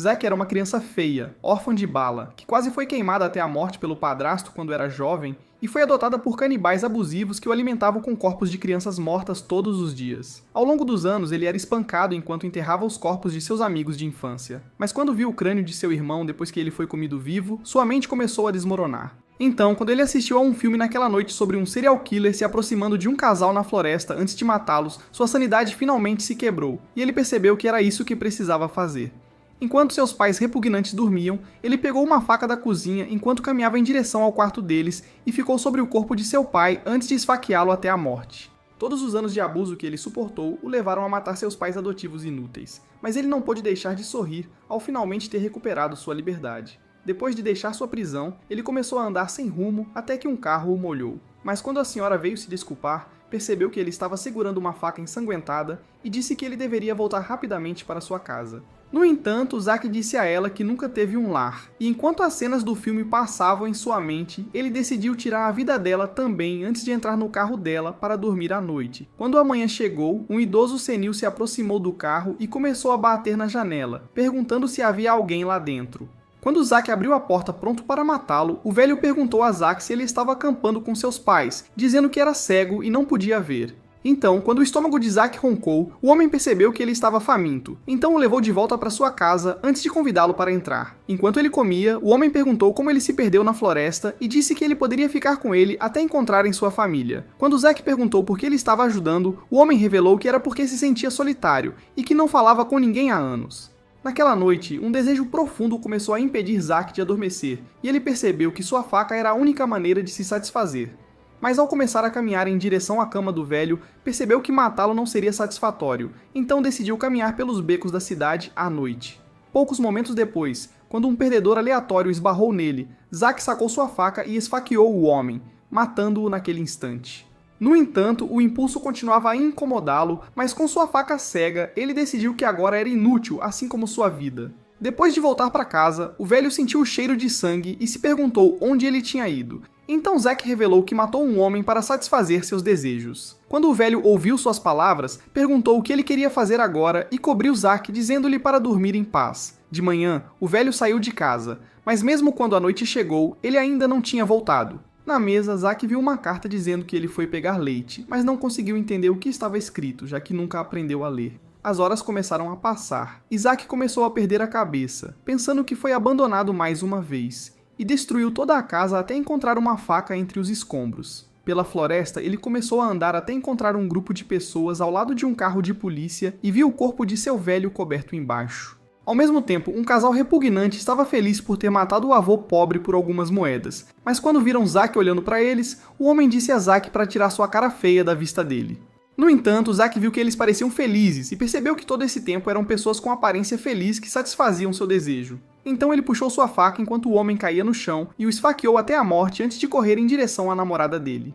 Zack era uma criança feia, órfã de bala, que quase foi queimada até a morte pelo padrasto quando era jovem e foi adotada por canibais abusivos que o alimentavam com corpos de crianças mortas todos os dias. Ao longo dos anos, ele era espancado enquanto enterrava os corpos de seus amigos de infância. Mas quando viu o crânio de seu irmão depois que ele foi comido vivo, sua mente começou a desmoronar. Então, quando ele assistiu a um filme naquela noite sobre um serial killer se aproximando de um casal na floresta antes de matá-los, sua sanidade finalmente se quebrou, e ele percebeu que era isso que precisava fazer. Enquanto seus pais repugnantes dormiam, ele pegou uma faca da cozinha enquanto caminhava em direção ao quarto deles e ficou sobre o corpo de seu pai antes de esfaqueá-lo até a morte. Todos os anos de abuso que ele suportou o levaram a matar seus pais adotivos inúteis, mas ele não pôde deixar de sorrir ao finalmente ter recuperado sua liberdade. Depois de deixar sua prisão, ele começou a andar sem rumo até que um carro o molhou. Mas quando a senhora veio se desculpar, percebeu que ele estava segurando uma faca ensanguentada e disse que ele deveria voltar rapidamente para sua casa. No entanto, Zack disse a ela que nunca teve um lar, e enquanto as cenas do filme passavam em sua mente, ele decidiu tirar a vida dela também antes de entrar no carro dela para dormir à noite. Quando a manhã chegou, um idoso senil se aproximou do carro e começou a bater na janela, perguntando se havia alguém lá dentro. Quando Zack abriu a porta pronto para matá-lo, o velho perguntou a Zack se ele estava acampando com seus pais, dizendo que era cego e não podia ver. Então, quando o estômago de Zack roncou, o homem percebeu que ele estava faminto, então o levou de volta para sua casa antes de convidá-lo para entrar. Enquanto ele comia, o homem perguntou como ele se perdeu na floresta e disse que ele poderia ficar com ele até encontrarem sua família. Quando Zack perguntou por que ele estava ajudando, o homem revelou que era porque se sentia solitário e que não falava com ninguém há anos. Naquela noite, um desejo profundo começou a impedir Zack de adormecer, e ele percebeu que sua faca era a única maneira de se satisfazer. Mas ao começar a caminhar em direção à cama do velho, percebeu que matá-lo não seria satisfatório, então decidiu caminhar pelos becos da cidade à noite. Poucos momentos depois, quando um perdedor aleatório esbarrou nele, Zack sacou sua faca e esfaqueou o homem, matando-o naquele instante. No entanto, o impulso continuava a incomodá-lo, mas com sua faca cega, ele decidiu que agora era inútil, assim como sua vida. Depois de voltar para casa, o velho sentiu o cheiro de sangue e se perguntou onde ele tinha ido. Então Zack revelou que matou um homem para satisfazer seus desejos. Quando o velho ouviu suas palavras, perguntou o que ele queria fazer agora e cobriu Zack dizendo-lhe para dormir em paz. De manhã, o velho saiu de casa, mas mesmo quando a noite chegou, ele ainda não tinha voltado. Na mesa, Zack viu uma carta dizendo que ele foi pegar leite, mas não conseguiu entender o que estava escrito, já que nunca aprendeu a ler. As horas começaram a passar, e Zack começou a perder a cabeça, pensando que foi abandonado mais uma vez, e destruiu toda a casa até encontrar uma faca entre os escombros. Pela floresta, ele começou a andar até encontrar um grupo de pessoas ao lado de um carro de polícia e viu o corpo de seu velho coberto embaixo. Ao mesmo tempo, um casal repugnante estava feliz por ter matado o avô pobre por algumas moedas, mas quando viram Zack olhando para eles, o homem disse a Zack para tirar sua cara feia da vista dele. No entanto, Zack viu que eles pareciam felizes e percebeu que todo esse tempo eram pessoas com aparência feliz que satisfaziam seu desejo. Então ele puxou sua faca enquanto o homem caía no chão e o esfaqueou até a morte antes de correr em direção à namorada dele.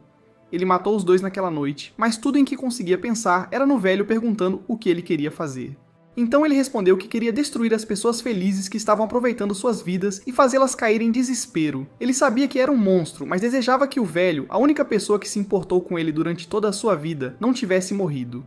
Ele matou os dois naquela noite, mas tudo em que conseguia pensar era no velho perguntando o que ele queria fazer. Então ele respondeu que queria destruir as pessoas felizes que estavam aproveitando suas vidas e fazê-las cair em desespero. Ele sabia que era um monstro, mas desejava que o velho, a única pessoa que se importou com ele durante toda a sua vida, não tivesse morrido.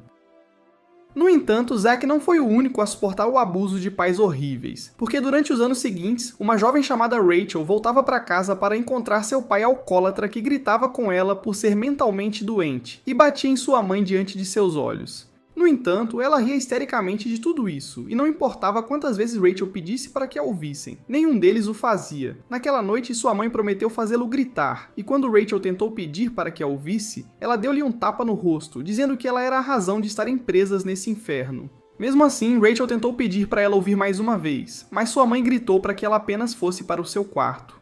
No entanto, Zack não foi o único a suportar o abuso de pais horríveis, porque durante os anos seguintes, uma jovem chamada Rachel voltava para casa para encontrar seu pai alcoólatra que gritava com ela por ser mentalmente doente e batia em sua mãe diante de seus olhos. No entanto, ela ria histericamente de tudo isso, e não importava quantas vezes Rachel pedisse para que a ouvissem. Nenhum deles o fazia. Naquela noite, sua mãe prometeu fazê-lo gritar, e quando Rachel tentou pedir para que a ouvisse, ela deu-lhe um tapa no rosto, dizendo que ela era a razão de estarem presas nesse inferno. Mesmo assim, Rachel tentou pedir para ela ouvir mais uma vez, mas sua mãe gritou para que ela apenas fosse para o seu quarto.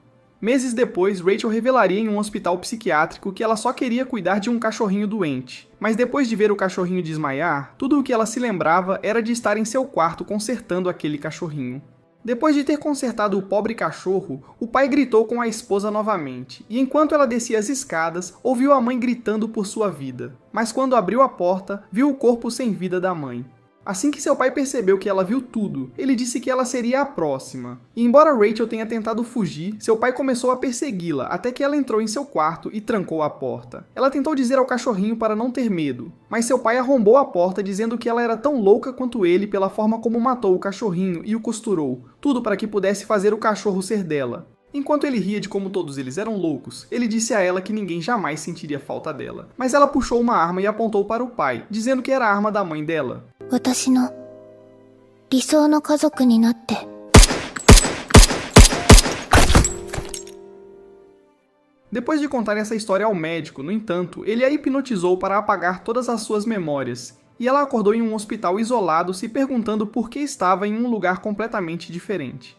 Meses depois, Rachel revelaria em um hospital psiquiátrico que ela só queria cuidar de um cachorrinho doente. Mas depois de ver o cachorrinho desmaiar, tudo o que ela se lembrava era de estar em seu quarto consertando aquele cachorrinho. Depois de ter consertado o pobre cachorro, o pai gritou com a esposa novamente, e enquanto ela descia as escadas, ouviu a mãe gritando por sua vida. Mas quando abriu a porta, viu o corpo sem vida da mãe. Assim que seu pai percebeu que ela viu tudo, ele disse que ela seria a próxima. E embora Rachel tenha tentado fugir, seu pai começou a persegui-la até que ela entrou em seu quarto e trancou a porta. Ela tentou dizer ao cachorrinho para não ter medo, mas seu pai arrombou a porta dizendo que ela era tão louca quanto ele pela forma como matou o cachorrinho e o costurou, tudo para que pudesse fazer o cachorro ser dela. Enquanto ele ria de como todos eles eram loucos, ele disse a ela que ninguém jamais sentiria falta dela. Mas ela puxou uma arma e apontou para o pai, dizendo que era a arma da mãe dela. Depois de contar essa história ao médico, no entanto, ele a hipnotizou para apagar todas as suas memórias, e ela acordou em um hospital isolado se perguntando por que estava em um lugar completamente diferente.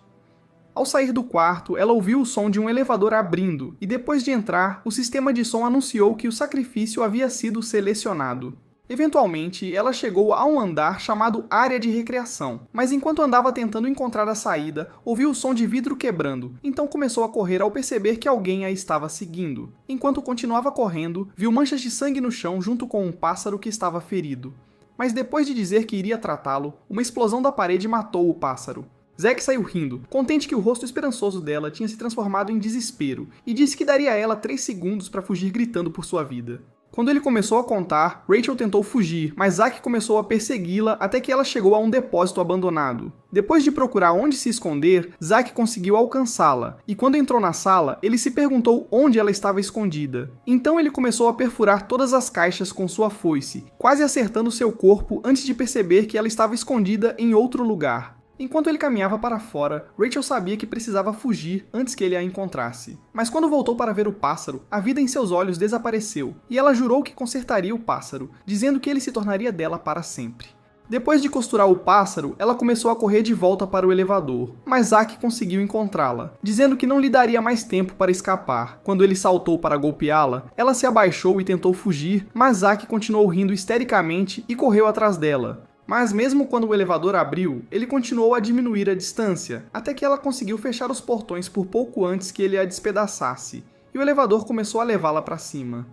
Ao sair do quarto, ela ouviu o som de um elevador abrindo, e depois de entrar, o sistema de som anunciou que o sacrifício havia sido selecionado. Eventualmente, ela chegou a um andar chamado Área de Recreação, mas enquanto andava tentando encontrar a saída, ouviu o som de vidro quebrando, então começou a correr ao perceber que alguém a estava seguindo. Enquanto continuava correndo, viu manchas de sangue no chão junto com um pássaro que estava ferido. Mas depois de dizer que iria tratá-lo, uma explosão da parede matou o pássaro. Zack saiu rindo, contente que o rosto esperançoso dela tinha se transformado em desespero, e disse que daria a ela 3 segundos para fugir gritando por sua vida. Quando ele começou a contar, Rachel tentou fugir, mas Zack começou a persegui-la até que ela chegou a um depósito abandonado. Depois de procurar onde se esconder, Zack conseguiu alcançá-la, e quando entrou na sala, ele se perguntou onde ela estava escondida. Então ele começou a perfurar todas as caixas com sua foice, quase acertando seu corpo antes de perceber que ela estava escondida em outro lugar. Enquanto ele caminhava para fora, Rachel sabia que precisava fugir antes que ele a encontrasse. Mas quando voltou para ver o pássaro, a vida em seus olhos desapareceu, e ela jurou que consertaria o pássaro, dizendo que ele se tornaria dela para sempre. Depois de costurar o pássaro, ela começou a correr de volta para o elevador, mas Zack conseguiu encontrá-la, dizendo que não lhe daria mais tempo para escapar. Quando ele saltou para golpeá-la, ela se abaixou e tentou fugir, mas Zack continuou rindo histericamente e correu atrás dela. Mas mesmo quando o elevador abriu, ele continuou a diminuir a distância, até que ela conseguiu fechar os portões por pouco antes que ele a despedaçasse, e o elevador começou a levá-la para cima.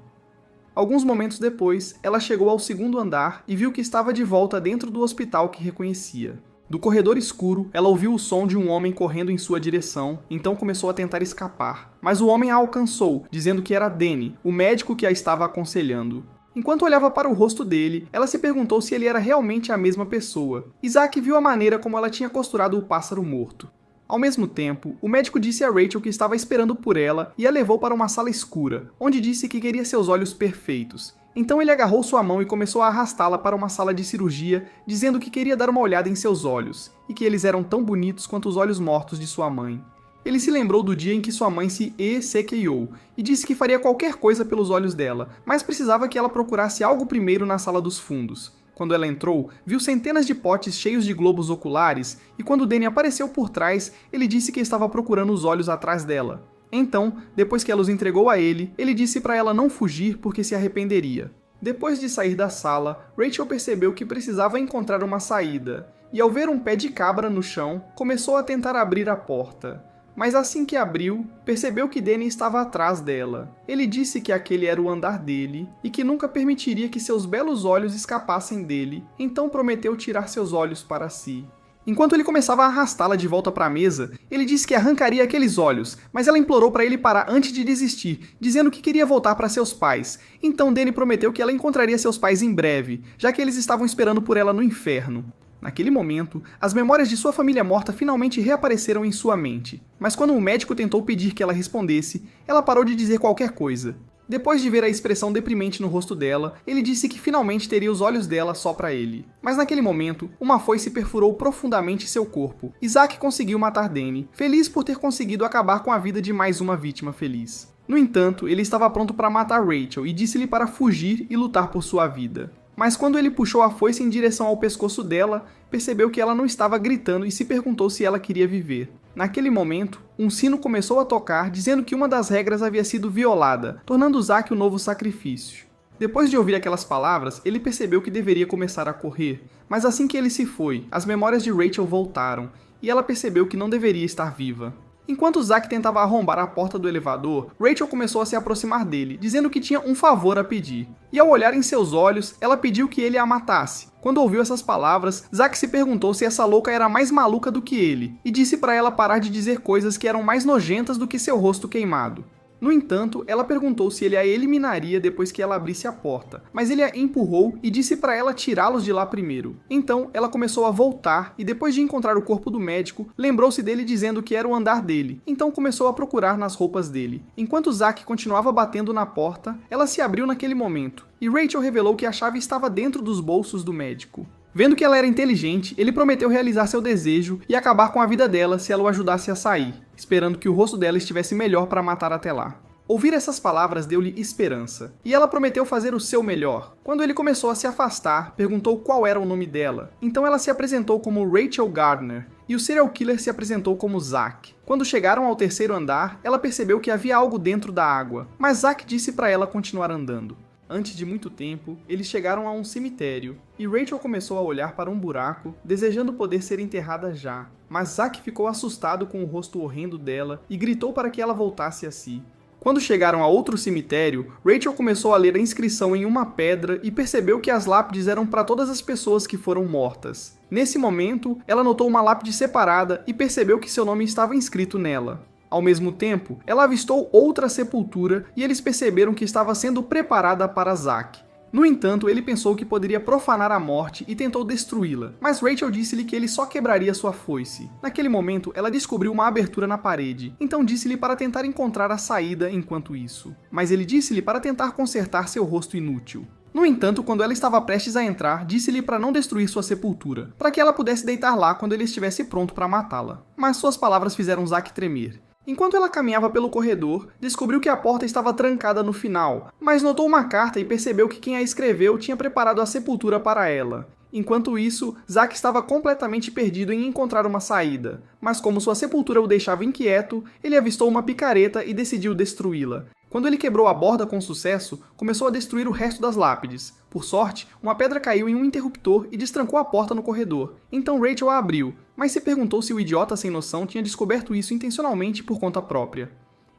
Alguns momentos depois, ela chegou ao 2º andar e viu que estava de volta dentro do hospital que reconhecia. Do corredor escuro, ela ouviu o som de um homem correndo em sua direção, então começou a tentar escapar. Mas o homem a alcançou, dizendo que era Danny, o médico que a estava aconselhando. Enquanto olhava para o rosto dele, ela se perguntou se ele era realmente a mesma pessoa. Zack viu a maneira como ela tinha costurado o pássaro morto. Ao mesmo tempo, o médico disse a Rachel que estava esperando por ela e a levou para uma sala escura, onde disse que queria seus olhos perfeitos. Então ele agarrou sua mão e começou a arrastá-la para uma sala de cirurgia, dizendo que queria dar uma olhada em seus olhos, e que eles eram tão bonitos quanto os olhos mortos de sua mãe. Ele se lembrou do dia em que sua mãe se ESEKIou e disse que faria qualquer coisa pelos olhos dela, mas precisava que ela procurasse algo primeiro na sala dos fundos. Quando ela entrou, viu centenas de potes cheios de globos oculares e quando Danny apareceu por trás, ele disse que estava procurando os olhos atrás dela. Então, depois que ela os entregou a ele, ele disse para ela não fugir porque se arrependeria. Depois de sair da sala, Rachel percebeu que precisava encontrar uma saída, e ao ver um pé de cabra no chão, começou a tentar abrir a porta. Mas assim que abriu, percebeu que Danny estava atrás dela. Ele disse que aquele era o andar dele e que nunca permitiria que seus belos olhos escapassem dele, então prometeu tirar seus olhos para si. Enquanto ele começava a arrastá-la de volta para a mesa, ele disse que arrancaria aqueles olhos, mas ela implorou para ele parar antes de desistir, dizendo que queria voltar para seus pais. Então Danny prometeu que ela encontraria seus pais em breve, já que eles estavam esperando por ela no inferno. Naquele momento, as memórias de sua família morta finalmente reapareceram em sua mente, mas quando o médico tentou pedir que ela respondesse, ela parou de dizer qualquer coisa. Depois de ver a expressão deprimente no rosto dela, ele disse que finalmente teria os olhos dela só para ele. Mas naquele momento, uma foice perfurou profundamente seu corpo. Zack conseguiu matar Danny, feliz por ter conseguido acabar com a vida de mais uma vítima feliz. No entanto, ele estava pronto para matar Rachel e disse-lhe para fugir e lutar por sua vida. Mas quando ele puxou a foice em direção ao pescoço dela, percebeu que ela não estava gritando e se perguntou se ela queria viver. Naquele momento, um sino começou a tocar, dizendo que uma das regras havia sido violada, tornando Zack o novo sacrifício. Depois de ouvir aquelas palavras, ele percebeu que deveria começar a correr, mas assim que ele se foi, as memórias de Rachel voltaram, e ela percebeu que não deveria estar viva. Enquanto Zack tentava arrombar a porta do elevador, Rachel começou a se aproximar dele, dizendo que tinha um favor a pedir. E ao olhar em seus olhos, ela pediu que ele a matasse. Quando ouviu essas palavras, Zack se perguntou se essa louca era mais maluca do que ele, e disse para ela parar de dizer coisas que eram mais nojentas do que seu rosto queimado. No entanto, ela perguntou se ele a eliminaria depois que ela abrisse a porta, mas ele a empurrou e disse para ela tirá-los de lá primeiro. Então, ela começou a voltar e depois de encontrar o corpo do médico, lembrou-se dele dizendo que era o andar dele, então começou a procurar nas roupas dele. Enquanto Zack continuava batendo na porta, ela se abriu naquele momento, e Rachel revelou que a chave estava dentro dos bolsos do médico. Vendo que ela era inteligente, ele prometeu realizar seu desejo e acabar com a vida dela se ela o ajudasse a sair, esperando que o rosto dela estivesse melhor para matar até lá. Ouvir essas palavras deu-lhe esperança, e ela prometeu fazer o seu melhor. Quando ele começou a se afastar, perguntou qual era o nome dela. Então ela se apresentou como Rachel Gardner, e o serial killer se apresentou como Zack. Quando chegaram ao terceiro andar, ela percebeu que havia algo dentro da água, mas Zack disse para ela continuar andando. Antes de muito tempo, eles chegaram a um cemitério, e Rachel começou a olhar para um buraco, desejando poder ser enterrada já. Mas Zack ficou assustado com o rosto horrendo dela e gritou para que ela voltasse a si. Quando chegaram a outro cemitério, Rachel começou a ler a inscrição em uma pedra e percebeu que as lápides eram para todas as pessoas que foram mortas. Nesse momento, ela notou uma lápide separada e percebeu que seu nome estava inscrito nela. Ao mesmo tempo, ela avistou outra sepultura e eles perceberam que estava sendo preparada para Zack. No entanto, ele pensou que poderia profanar a morte e tentou destruí-la, mas Rachel disse-lhe que ele só quebraria sua foice. Naquele momento, ela descobriu uma abertura na parede, então disse-lhe para tentar encontrar a saída enquanto isso. Mas ele disse-lhe para tentar consertar seu rosto inútil. No entanto, quando ela estava prestes a entrar, disse-lhe para não destruir sua sepultura, para que ela pudesse deitar lá quando ele estivesse pronto para matá-la. Mas suas palavras fizeram Zack tremer. Enquanto ela caminhava pelo corredor, descobriu que a porta estava trancada no final, mas notou uma carta e percebeu que quem a escreveu tinha preparado a sepultura para ela. Enquanto isso, Zack estava completamente perdido em encontrar uma saída, mas como sua sepultura o deixava inquieto, ele avistou uma picareta e decidiu destruí-la. Quando ele quebrou a borda com sucesso, começou a destruir o resto das lápides. Por sorte, uma pedra caiu em um interruptor e destrancou a porta no corredor. Então Rachel a abriu, mas se perguntou se o idiota sem noção tinha descoberto isso intencionalmente por conta própria.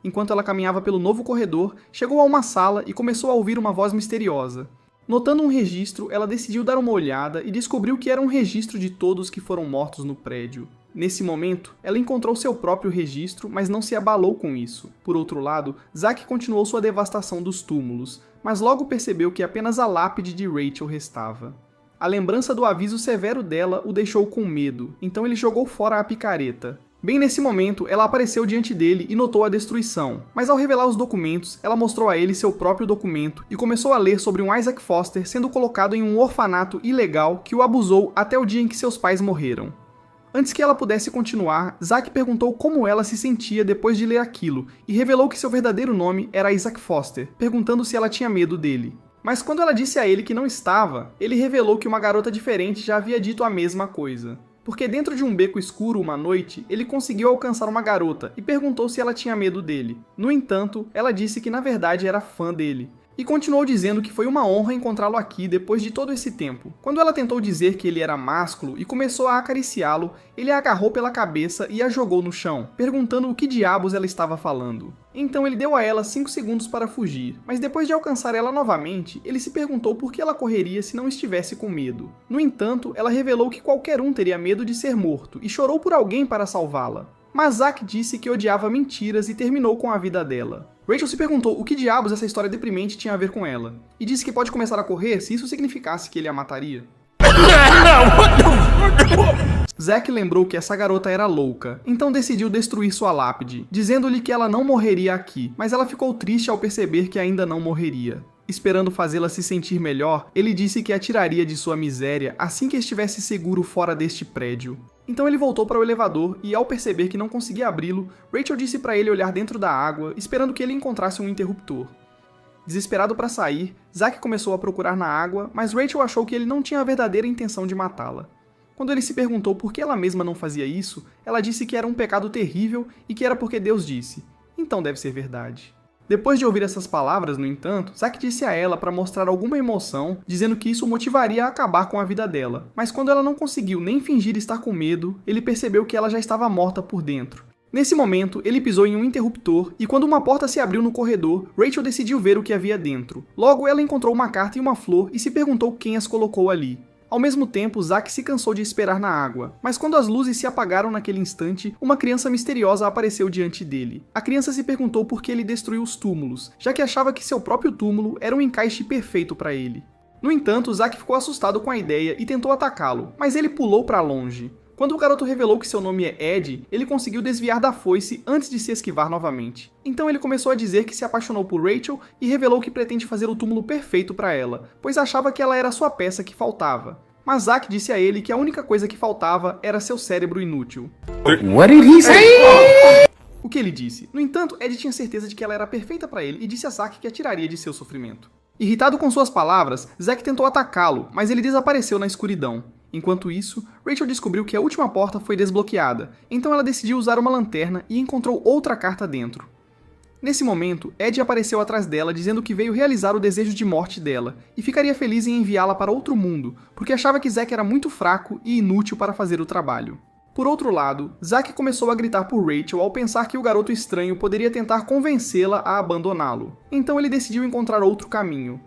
Enquanto ela caminhava pelo novo corredor, chegou a uma sala e começou a ouvir uma voz misteriosa. Notando um registro, ela decidiu dar uma olhada e descobriu que era um registro de todos que foram mortos no prédio. Nesse momento, ela encontrou seu próprio registro, mas não se abalou com isso. Por outro lado, Zack continuou sua devastação dos túmulos, mas logo percebeu que apenas a lápide de Rachel restava. A lembrança do aviso severo dela o deixou com medo, então ele jogou fora a picareta. Bem nesse momento, ela apareceu diante dele e notou a destruição, mas ao revelar os documentos, ela mostrou a ele seu próprio documento e começou a ler sobre um Isaac Foster sendo colocado em um orfanato ilegal que o abusou até o dia em que seus pais morreram. Antes que ela pudesse continuar, Zack perguntou como ela se sentia depois de ler aquilo e revelou que seu verdadeiro nome era Isaac Foster, perguntando se ela tinha medo dele. Mas quando ela disse a ele que não estava, ele revelou que uma garota diferente já havia dito a mesma coisa. Porque dentro de um beco escuro uma noite, ele conseguiu alcançar uma garota e perguntou se ela tinha medo dele. No entanto, ela disse que na verdade era fã dele. E continuou dizendo que foi uma honra encontrá-lo aqui depois de todo esse tempo. Quando ela tentou dizer que ele era másculo e começou a acariciá-lo, ele a agarrou pela cabeça e a jogou no chão, perguntando o que diabos ela estava falando. Então ele deu a ela 5 segundos para fugir, mas depois de alcançar ela novamente, ele se perguntou por que ela correria se não estivesse com medo. No entanto, ela revelou que qualquer um teria medo de ser morto e chorou por alguém para salvá-la. Mas Zack disse que odiava mentiras e terminou com a vida dela. Rachel se perguntou o que diabos essa história deprimente tinha a ver com ela, e disse que pode começar a correr se isso significasse que ele a mataria. Zack lembrou que essa garota era louca, então decidiu destruir sua lápide, dizendo-lhe que ela não morreria aqui, mas ela ficou triste ao perceber que ainda não morreria. Esperando fazê-la se sentir melhor, ele disse que a tiraria de sua miséria assim que estivesse seguro fora deste prédio. Então ele voltou para o elevador e, ao perceber que não conseguia abri-lo, Rachel disse para ele olhar dentro da água, esperando que ele encontrasse um interruptor. Desesperado para sair, Zack começou a procurar na água, mas Rachel achou que ele não tinha a verdadeira intenção de matá-la. Quando ele se perguntou por que ela mesma não fazia isso, ela disse que era um pecado terrível e que era porque Deus disse. Então deve ser verdade. Depois de ouvir essas palavras, no entanto, Zack disse a ela para mostrar alguma emoção, dizendo que isso o motivaria a acabar com a vida dela. Mas quando ela não conseguiu nem fingir estar com medo, ele percebeu que ela já estava morta por dentro. Nesse momento, ele pisou em um interruptor e quando uma porta se abriu no corredor, Rachel decidiu ver o que havia dentro. Logo, ela encontrou uma carta e uma flor e se perguntou quem as colocou ali. Ao mesmo tempo, Zack se cansou de esperar na água, mas quando as luzes se apagaram naquele instante, uma criança misteriosa apareceu diante dele. A criança se perguntou por que ele destruiu os túmulos, já que achava que seu próprio túmulo era um encaixe perfeito para ele. No entanto, Zack ficou assustado com a ideia e tentou atacá-lo, mas ele pulou para longe. Quando o garoto revelou que seu nome é Ed, ele conseguiu desviar da foice antes de se esquivar novamente. Então ele começou a dizer que se apaixonou por Rachel e revelou que pretende fazer o túmulo perfeito para ela, pois achava que ela era sua peça que faltava. Mas Zack disse a ele que a única coisa que faltava era seu cérebro inútil. What did he say? O que ele disse? No entanto, Ed tinha certeza de que ela era perfeita para ele e disse a Zack que a tiraria de seu sofrimento. Irritado com suas palavras, Zack tentou atacá-lo, mas ele desapareceu na escuridão. Enquanto isso, Rachel descobriu que a última porta foi desbloqueada, então ela decidiu usar uma lanterna e encontrou outra carta dentro. Nesse momento, Ed apareceu atrás dela dizendo que veio realizar o desejo de morte dela, e ficaria feliz em enviá-la para outro mundo, porque achava que Zack era muito fraco e inútil para fazer o trabalho. Por outro lado, Zack começou a gritar por Rachel ao pensar que o garoto estranho poderia tentar convencê-la a abandoná-lo. Então ele decidiu encontrar outro caminho.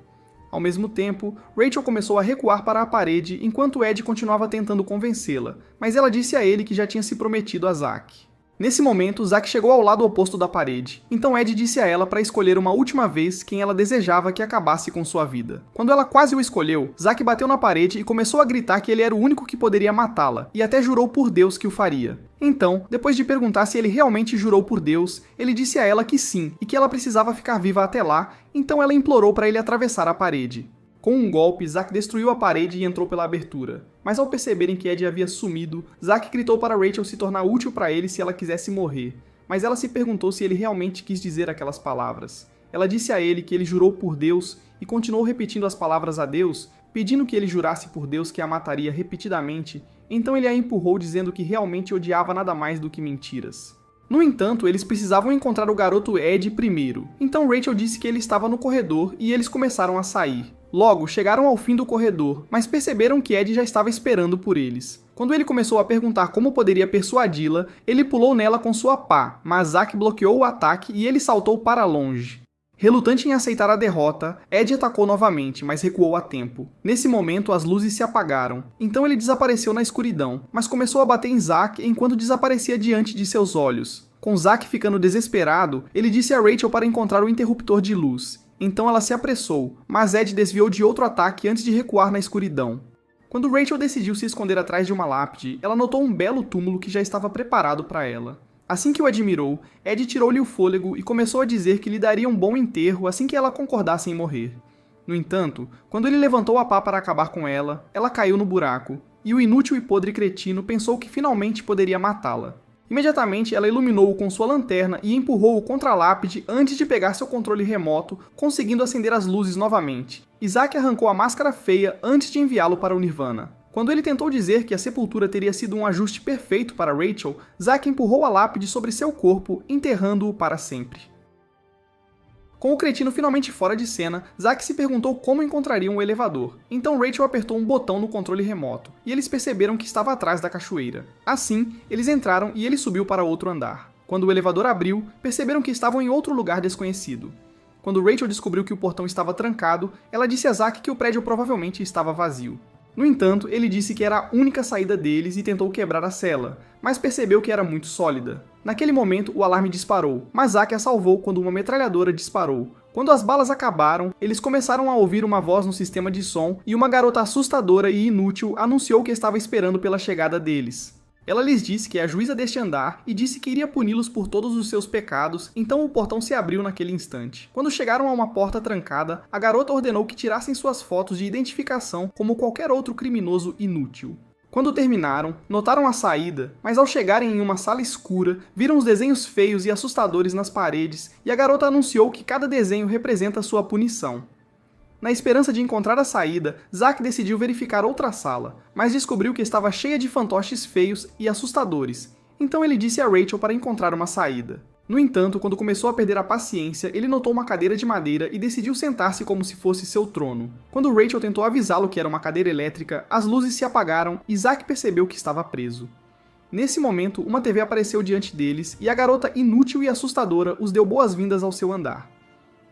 Ao mesmo tempo, Rachel começou a recuar para a parede enquanto Ed continuava tentando convencê-la, mas ela disse a ele que já tinha se prometido a Zack. Nesse momento, Zack chegou ao lado oposto da parede, então Ed disse a ela para escolher uma última vez quem ela desejava que acabasse com sua vida. Quando ela quase o escolheu, Zack bateu na parede e começou a gritar que ele era o único que poderia matá-la, e até jurou por Deus que o faria. Então, depois de perguntar se ele realmente jurou por Deus, ele disse a ela que sim, e que ela precisava ficar viva até lá, então ela implorou para ele atravessar a parede. Com um golpe, Zack destruiu a parede e entrou pela abertura. Mas ao perceberem que Ed havia sumido, Zack gritou para Rachel se tornar útil para ele se ela quisesse morrer. Mas ela se perguntou se ele realmente quis dizer aquelas palavras. Ela disse a ele que ele jurou por Deus e continuou repetindo as palavras a Deus, pedindo que ele jurasse por Deus que a mataria repetidamente, então ele a empurrou dizendo que realmente odiava nada mais do que mentiras. No entanto, eles precisavam encontrar o garoto Ed primeiro, então Rachel disse que ele estava no corredor e eles começaram a sair. Logo, chegaram ao fim do corredor, mas perceberam que Ed já estava esperando por eles. Quando ele começou a perguntar como poderia persuadi-la, ele pulou nela com sua pá, mas Zack bloqueou o ataque e ele saltou para longe. Relutante em aceitar a derrota, Ed atacou novamente, mas recuou a tempo. Nesse momento, as luzes se apagaram. Então ele desapareceu na escuridão, mas começou a bater em Zack enquanto desaparecia diante de seus olhos. Com Zack ficando desesperado, ele disse a Rachel para encontrar o interruptor de luz. Então ela se apressou, mas Ed desviou de outro ataque antes de recuar na escuridão. Quando Rachel decidiu se esconder atrás de uma lápide, ela notou um belo túmulo que já estava preparado para ela. Assim que o admirou, Ed tirou-lhe o fôlego e começou a dizer que lhe daria um bom enterro assim que ela concordasse em morrer. No entanto, quando ele levantou a pá para acabar com ela, ela caiu no buraco, e o inútil e podre cretino pensou que finalmente poderia matá-la. Imediatamente, ela iluminou-o com sua lanterna e empurrou-o contra a lápide antes de pegar seu controle remoto, conseguindo acender as luzes novamente. Zack arrancou a máscara feia antes de enviá-lo para o Nirvana. Quando ele tentou dizer que a sepultura teria sido um ajuste perfeito para Rachel, Zack empurrou a lápide sobre seu corpo, enterrando-o para sempre. Com o cretino finalmente fora de cena, Zack se perguntou como encontrariam o elevador. Então Rachel apertou um botão no controle remoto, e eles perceberam que estava atrás da cachoeira. Assim, eles entraram e ele subiu para outro andar. Quando o elevador abriu, perceberam que estavam em outro lugar desconhecido. Quando Rachel descobriu que o portão estava trancado, ela disse a Zack que o prédio provavelmente estava vazio. No entanto, ele disse que era a única saída deles e tentou quebrar a cela, mas percebeu que era muito sólida. Naquele momento, o alarme disparou, mas Zack a salvou quando uma metralhadora disparou. Quando as balas acabaram, eles começaram a ouvir uma voz no sistema de som e uma garota assustadora e inútil anunciou que estava esperando pela chegada deles. Ela lhes disse que é a juíza deste andar e disse que iria puni-los por todos os seus pecados, então o portão se abriu naquele instante. Quando chegaram a uma porta trancada, a garota ordenou que tirassem suas fotos de identificação como qualquer outro criminoso inútil. Quando terminaram, notaram a saída, mas ao chegarem em uma sala escura, viram os desenhos feios e assustadores nas paredes e a garota anunciou que cada desenho representa sua punição. Na esperança de encontrar a saída, Zack decidiu verificar outra sala, mas descobriu que estava cheia de fantoches feios e assustadores, então ele disse a Rachel para encontrar uma saída. No entanto, quando começou a perder a paciência, ele notou uma cadeira de madeira e decidiu sentar-se como se fosse seu trono. Quando Rachel tentou avisá-lo que era uma cadeira elétrica, as luzes se apagaram e Zack percebeu que estava preso. Nesse momento, uma TV apareceu diante deles e a garota inútil e assustadora os deu boas-vindas ao seu andar.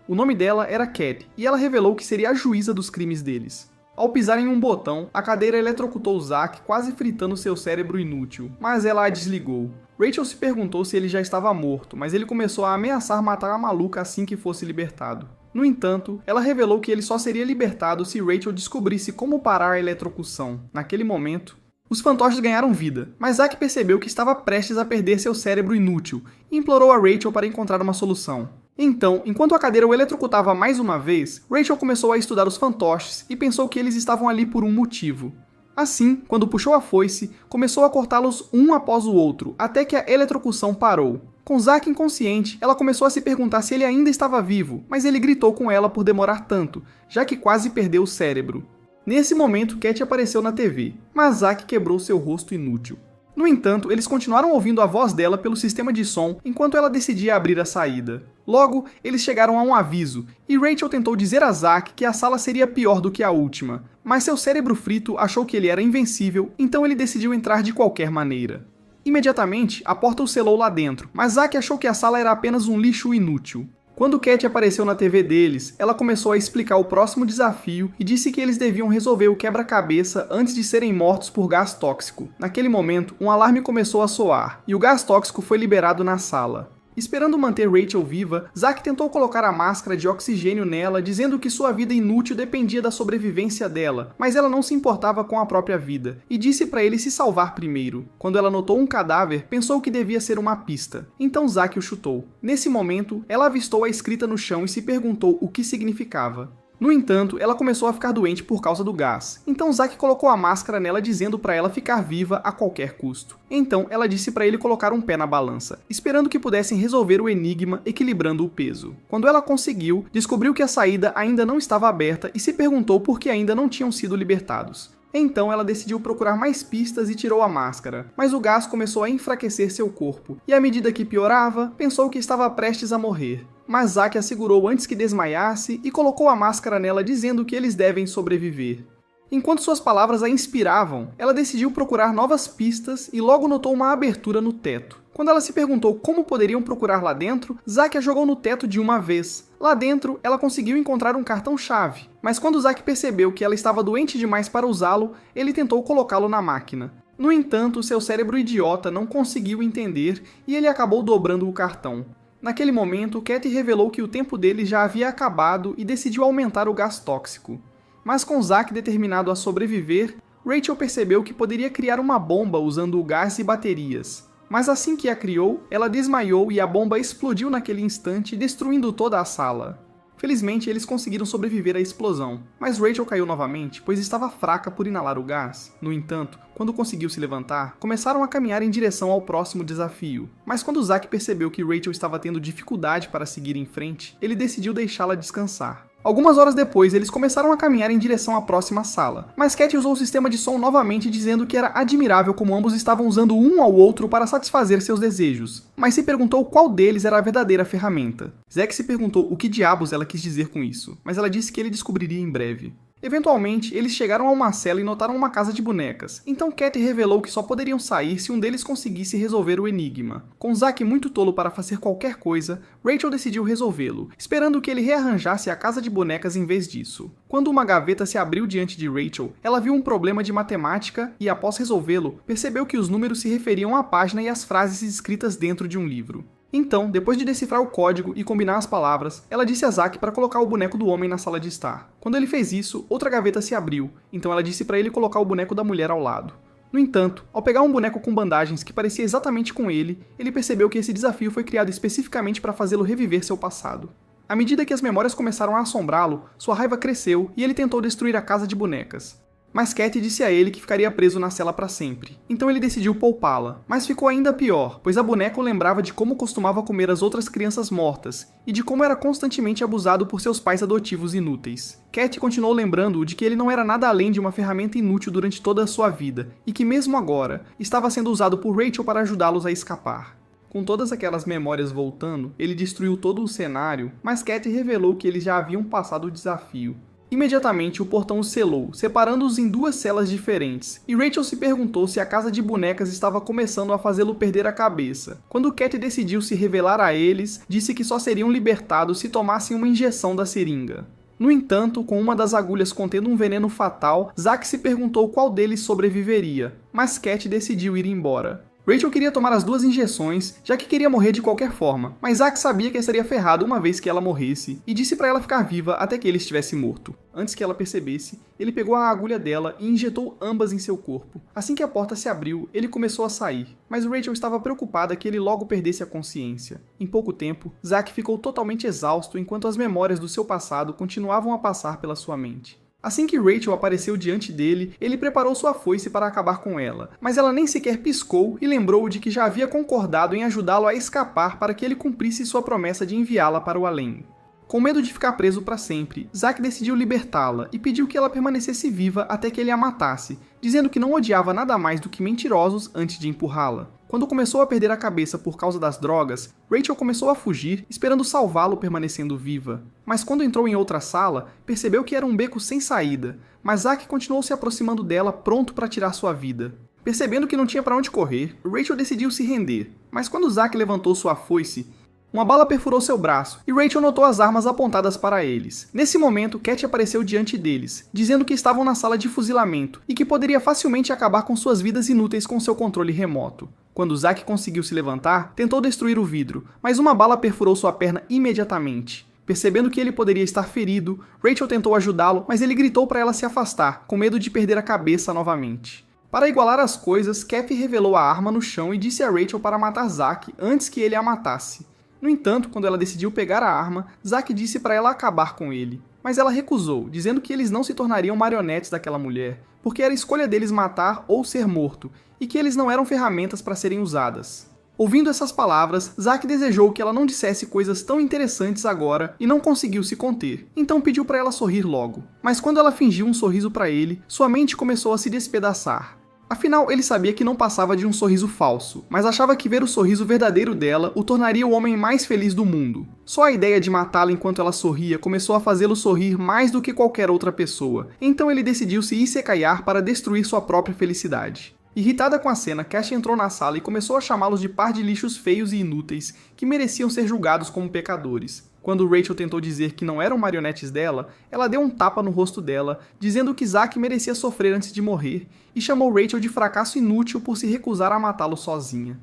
O nome dela era Cat e ela revelou que seria a juíza dos crimes deles. Ao pisar em um botão, a cadeira eletrocutou Zack, quase fritando seu cérebro inútil, mas ela a desligou. Rachel se perguntou se ele já estava morto, mas ele começou a ameaçar matar a maluca assim que fosse libertado. No entanto, ela revelou que ele só seria libertado se Rachel descobrisse como parar a eletrocução. Naquele momento, os fantoches ganharam vida, mas Zack percebeu que estava prestes a perder seu cérebro inútil e implorou a Rachel para encontrar uma solução. Então, enquanto a cadeira o eletrocutava mais uma vez, Rachel começou a estudar os fantoches e pensou que eles estavam ali por um motivo. Assim, quando puxou a foice, começou a cortá-los um após o outro, até que a eletrocução parou. Com Zack inconsciente, ela começou a se perguntar se ele ainda estava vivo, mas ele gritou com ela por demorar tanto, já que quase perdeu o cérebro. Nesse momento, Cat apareceu na TV, mas Zack quebrou seu rosto inútil. No entanto, eles continuaram ouvindo a voz dela pelo sistema de som enquanto ela decidia abrir a saída. Logo, eles chegaram a um aviso, e Rachel tentou dizer a Zack que a sala seria pior do que a última, mas seu cérebro frito achou que ele era invencível, então ele decidiu entrar de qualquer maneira. Imediatamente, a porta o selou lá dentro, mas Zack achou que a sala era apenas um lixo inútil. Quando Cat apareceu na TV deles, ela começou a explicar o próximo desafio e disse que eles deviam resolver o quebra-cabeça antes de serem mortos por gás tóxico. Naquele momento, um alarme começou a soar, e o gás tóxico foi liberado na sala. Esperando manter Rachel viva, Zack tentou colocar a máscara de oxigênio nela, dizendo que sua vida inútil dependia da sobrevivência dela, mas ela não se importava com a própria vida, e disse para ele se salvar primeiro. Quando ela notou um cadáver, pensou que devia ser uma pista, então Zack o chutou. Nesse momento, ela avistou a escrita no chão e se perguntou o que significava. No entanto, ela começou a ficar doente por causa do gás, então Zack colocou a máscara nela dizendo para ela ficar viva a qualquer custo. Então ela disse para ele colocar um pé na balança, esperando que pudessem resolver o enigma equilibrando o peso. Quando ela conseguiu, descobriu que a saída ainda não estava aberta e se perguntou por que ainda não tinham sido libertados. Então ela decidiu procurar mais pistas e tirou a máscara, mas o gás começou a enfraquecer seu corpo, e à medida que piorava, pensou que estava prestes a morrer. Mas Zack a segurou antes que desmaiasse e colocou a máscara nela dizendo que eles devem sobreviver. Enquanto suas palavras a inspiravam, ela decidiu procurar novas pistas e logo notou uma abertura no teto. Quando ela se perguntou como poderiam procurar lá dentro, Zack a jogou no teto de uma vez. Lá dentro, ela conseguiu encontrar um cartão-chave, mas quando Zack percebeu que ela estava doente demais para usá-lo, ele tentou colocá-lo na máquina. No entanto, seu cérebro idiota não conseguiu entender e ele acabou dobrando o cartão. Naquele momento, Cat revelou que o tempo dele já havia acabado e decidiu aumentar o gás tóxico. Mas com Zack determinado a sobreviver, Rachel percebeu que poderia criar uma bomba usando o gás e baterias. Mas assim que a criou, ela desmaiou e a bomba explodiu naquele instante, destruindo toda a sala. Felizmente, eles conseguiram sobreviver à explosão, mas Rachel caiu novamente, pois estava fraca por inalar o gás. No entanto, quando conseguiu se levantar, começaram a caminhar em direção ao próximo desafio. Mas quando Zack percebeu que Rachel estava tendo dificuldade para seguir em frente, ele decidiu deixá-la descansar. Algumas horas depois, eles começaram a caminhar em direção à próxima sala, mas Cat usou o sistema de som novamente dizendo que era admirável como ambos estavam usando um ao outro para satisfazer seus desejos, mas se perguntou qual deles era a verdadeira ferramenta. Zack se perguntou o que diabos ela quis dizer com isso, mas ela disse que ele descobriria em breve. Eventualmente, eles chegaram a uma cela e notaram uma casa de bonecas, então Cat revelou que só poderiam sair se um deles conseguisse resolver o enigma. Com Zack muito tolo para fazer qualquer coisa, Rachel decidiu resolvê-lo, esperando que ele rearranjasse a casa de bonecas em vez disso. Quando uma gaveta se abriu diante de Rachel, ela viu um problema de matemática e, após resolvê-lo, percebeu que os números se referiam à página e às frases escritas dentro de um livro. Então, depois de decifrar o código e combinar as palavras, ela disse a Zack para colocar o boneco do homem na sala de estar. Quando ele fez isso, outra gaveta se abriu, então ela disse para ele colocar o boneco da mulher ao lado. No entanto, ao pegar um boneco com bandagens que parecia exatamente com ele percebeu que esse desafio foi criado especificamente para fazê-lo reviver seu passado. À medida que as memórias começaram a assombrá-lo, sua raiva cresceu e ele tentou destruir a casa de bonecas. Mas Cat disse a ele que ficaria preso na cela para sempre, então ele decidiu poupá-la. Mas ficou ainda pior, pois a boneca o lembrava de como costumava comer as outras crianças mortas, e de como era constantemente abusado por seus pais adotivos inúteis. Cat continuou lembrando-o de que ele não era nada além de uma ferramenta inútil durante toda a sua vida, e que mesmo agora, estava sendo usado por Rachel para ajudá-los a escapar. Com todas aquelas memórias voltando, ele destruiu todo o cenário, mas Cat revelou que eles já haviam passado o desafio. Imediatamente o portão os selou, separando-os em duas celas diferentes, e Rachel se perguntou se a casa de bonecas estava começando a fazê-lo perder a cabeça. Quando Cat decidiu se revelar a eles, disse que só seriam libertados se tomassem uma injeção da seringa. No entanto, com uma das agulhas contendo um veneno fatal, Zack se perguntou qual deles sobreviveria, mas Cat decidiu ir embora. Rachel queria tomar as duas injeções, já que queria morrer de qualquer forma, mas Zack sabia que estaria ferrado uma vez que ela morresse, e disse para ela ficar viva até que ele estivesse morto. Antes que ela percebesse, ele pegou a agulha dela e injetou ambas em seu corpo. Assim que a porta se abriu, ele começou a sair, mas Rachel estava preocupada que ele logo perdesse a consciência. Em pouco tempo, Zack ficou totalmente exausto enquanto as memórias do seu passado continuavam a passar pela sua mente. Assim que Rachel apareceu diante dele, ele preparou sua foice para acabar com ela, mas ela nem sequer piscou e lembrou de que já havia concordado em ajudá-lo a escapar para que ele cumprisse sua promessa de enviá-la para o além. Com medo de ficar preso para sempre, Zack decidiu libertá-la e pediu que ela permanecesse viva até que ele a matasse, dizendo que não odiava nada mais do que mentirosos antes de empurrá-la. Quando começou a perder a cabeça por causa das drogas, Rachel começou a fugir, esperando salvá-lo permanecendo viva. Mas quando entrou em outra sala, percebeu que era um beco sem saída, mas Zack continuou se aproximando dela, pronto para tirar sua vida. Percebendo que não tinha para onde correr, Rachel decidiu se render, mas quando Zack levantou sua foice, uma bala perfurou seu braço, e Rachel notou as armas apontadas para eles. Nesse momento, Cat apareceu diante deles, dizendo que estavam na sala de fuzilamento, e que poderia facilmente acabar com suas vidas inúteis com seu controle remoto. Quando Zack conseguiu se levantar, tentou destruir o vidro, mas uma bala perfurou sua perna imediatamente. Percebendo que ele poderia estar ferido, Rachel tentou ajudá-lo, mas ele gritou para ela se afastar, com medo de perder a cabeça novamente. Para igualar as coisas, Cat revelou a arma no chão e disse a Rachel para matar Zack antes que ele a matasse. No entanto, quando ela decidiu pegar a arma, Zack disse para ela acabar com ele. Mas ela recusou, dizendo que eles não se tornariam marionetes daquela mulher, porque era escolha deles matar ou ser morto, e que eles não eram ferramentas para serem usadas. Ouvindo essas palavras, Zack desejou que ela não dissesse coisas tão interessantes agora e não conseguiu se conter, então pediu para ela sorrir logo. Mas quando ela fingiu um sorriso para ele, sua mente começou a se despedaçar. Afinal, ele sabia que não passava de um sorriso falso, mas achava que ver o sorriso verdadeiro dela o tornaria o homem mais feliz do mundo. Só a ideia de matá-la enquanto ela sorria começou a fazê-lo sorrir mais do que qualquer outra pessoa, então ele decidiu se isekaiar para destruir sua própria felicidade. Irritada com a cena, Cat entrou na sala e começou a chamá-los de par de lixos feios e inúteis, que mereciam ser julgados como pecadores. Quando Rachel tentou dizer que não eram marionetes dela, ela deu um tapa no rosto dela, dizendo que Zack merecia sofrer antes de morrer, e chamou Rachel de fracasso inútil por se recusar a matá-lo sozinha.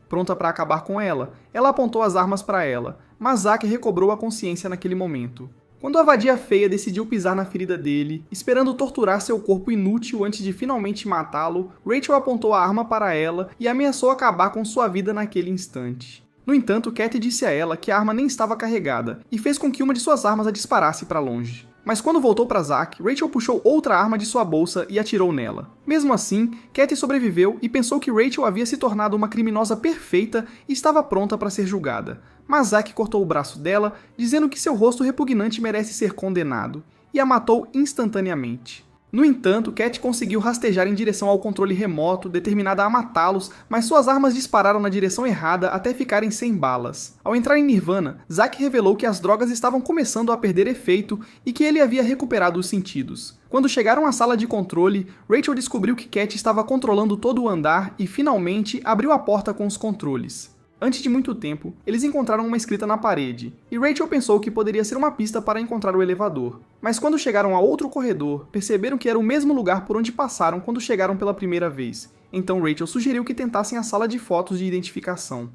Pronta para acabar com ela apontou as armas para ela, mas Zack recobrou a consciência naquele momento. Quando a vadia feia decidiu pisar na ferida dele, esperando torturar seu corpo inútil antes de finalmente matá-lo, Rachel apontou a arma para ela e ameaçou acabar com sua vida naquele instante. No entanto, Cat disse a ela que a arma nem estava carregada, e fez com que uma de suas armas a disparasse para longe. Mas quando voltou para Zack, Rachel puxou outra arma de sua bolsa e atirou nela. Mesmo assim, Cat sobreviveu e pensou que Rachel havia se tornado uma criminosa perfeita e estava pronta para ser julgada. Mas Zack cortou o braço dela, dizendo que seu rosto repugnante merece ser condenado, e a matou instantaneamente. No entanto, Cat conseguiu rastejar em direção ao controle remoto, determinada a matá-los, mas suas armas dispararam na direção errada até ficarem sem balas. Ao entrar em Nirvana, Zack revelou que as drogas estavam começando a perder efeito e que ele havia recuperado os sentidos. Quando chegaram à sala de controle, Rachel descobriu que Cat estava controlando todo o andar e, finalmente, abriu a porta com os controles. Antes de muito tempo, eles encontraram uma escrita na parede, e Rachel pensou que poderia ser uma pista para encontrar o elevador. Mas quando chegaram a outro corredor, perceberam que era o mesmo lugar por onde passaram quando chegaram pela primeira vez. Então Rachel sugeriu que tentassem a sala de fotos de identificação.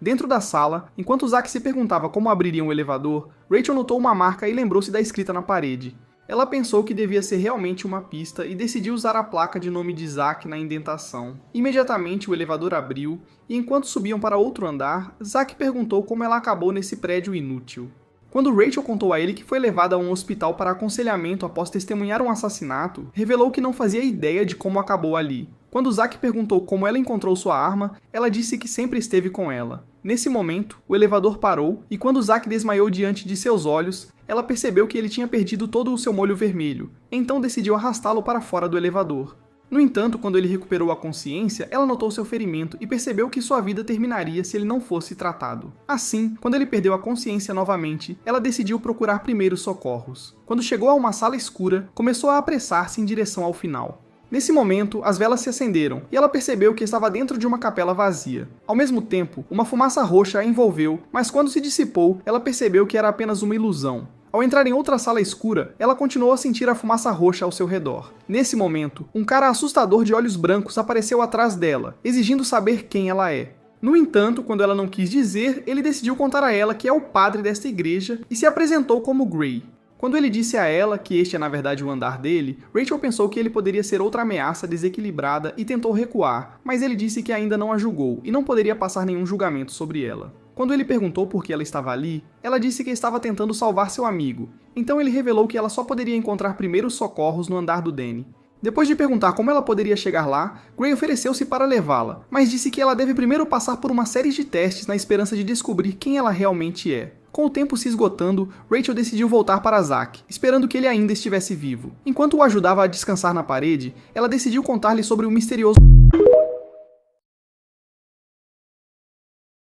Dentro da sala, enquanto Zack se perguntava como abririam o elevador, Rachel notou uma marca e lembrou-se da escrita na parede. Ela pensou que devia ser realmente uma pista e decidiu usar a placa de nome de Zack na indentação. Imediatamente o elevador abriu, e enquanto subiam para outro andar, Zack perguntou como ela acabou nesse prédio inútil. Quando Rachel contou a ele que foi levada a um hospital para aconselhamento após testemunhar um assassinato, revelou que não fazia ideia de como acabou ali. Quando Zack perguntou como ela encontrou sua arma, ela disse que sempre esteve com ela. Nesse momento, o elevador parou e quando Zack desmaiou diante de seus olhos, ela percebeu que ele tinha perdido todo o seu molho vermelho, então decidiu arrastá-lo para fora do elevador. No entanto, quando ele recuperou a consciência, ela notou seu ferimento e percebeu que sua vida terminaria se ele não fosse tratado. Assim, quando ele perdeu a consciência novamente, ela decidiu procurar primeiros socorros. Quando chegou a uma sala escura, começou a apressar-se em direção ao final. Nesse momento, as velas se acenderam e ela percebeu que estava dentro de uma capela vazia. Ao mesmo tempo, uma fumaça roxa a envolveu, mas quando se dissipou, ela percebeu que era apenas uma ilusão. Ao entrar em outra sala escura, ela continuou a sentir a fumaça roxa ao seu redor. Nesse momento, um cara assustador de olhos brancos apareceu atrás dela, exigindo saber quem ela é. No entanto, quando ela não quis dizer, ele decidiu contar a ela que é o padre desta igreja e se apresentou como Gray. Quando ele disse a ela que este é na verdade o andar dele, Rachel pensou que ele poderia ser outra ameaça desequilibrada e tentou recuar, mas ele disse que ainda não a julgou e não poderia passar nenhum julgamento sobre ela. Quando ele perguntou por que ela estava ali, ela disse que estava tentando salvar seu amigo, então ele revelou que ela só poderia encontrar primeiros socorros no andar do Danny. Depois de perguntar como ela poderia chegar lá, Gray ofereceu-se para levá-la, mas disse que ela deve primeiro passar por uma série de testes na esperança de descobrir quem ela realmente é. Com o tempo se esgotando, Rachel decidiu voltar para Zack, esperando que ele ainda estivesse vivo. Enquanto o ajudava a descansar na parede, ela decidiu contar-lhe sobre o misterioso